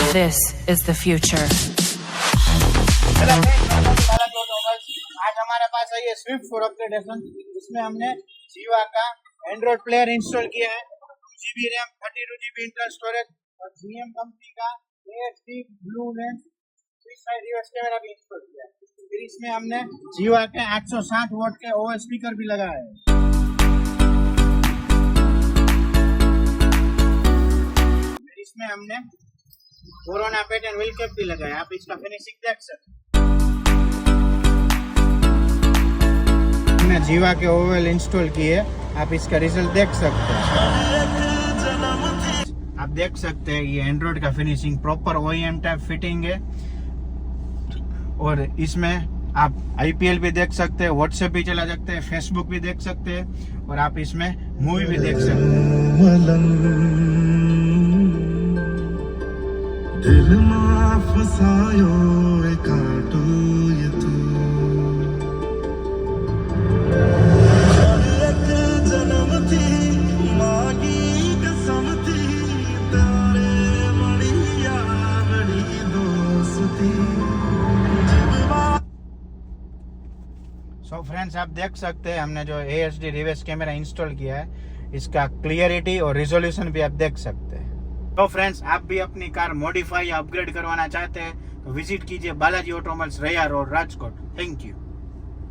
This is the future. Hello friends, आज हमारे पास है ये स्विफ्ट फॉर अपग्रेडेशन। इसमें हमने जीवा का एंड्रॉइड प्लेयर इंस्टॉल किया है, 2GB RAM, 32GB internal storage और GM कंपनी का AHD blue lens 3 side reverse camera भी इंस्टॉल किया है। फिर इसमें हमने जीवा के 860 वॉट के OS स्पीकर भी लगाया है। फिर इसमें हमने कोरोना पैटर्न व्हील कैप भी लगाया है। आप इसका फिनिशिंग देख सकते हैं। हमने जीवा के ओवल इंस्टॉल किए, आप इसका रिजल्ट देख सकते हैं। आप देख सकते हैं ये एंड्रॉइड का finishing proper OEM type fitting है। और इसमें आप IPL भी देख सकते हैं, व्हाट्सएप भी चला सकते हैं, फेसबुक भी देख सकते हैं और आप इसमें मूवी भी देख सकते हैं। दिल में फसायो काटो ये तू एक जन्म थी मागी कसम थी तारे बढ़िया बड़ी दोस्ती। सो फ्रेंड्स, आप देख सकते हैं हमने जो AHD रिवर्स कैमरा इंस्टॉल किया है, इसका क्लियरिटी और रिजोल्यूशन भी आप देख सकते हैं। तो फ्रेंड्स, आप भी अपनी कार मॉडिफाई या अपग्रेड करवाना चाहते हैं तो विजिट कीजिए Balaji automobiles Raiya road, Rajkot. Thank you.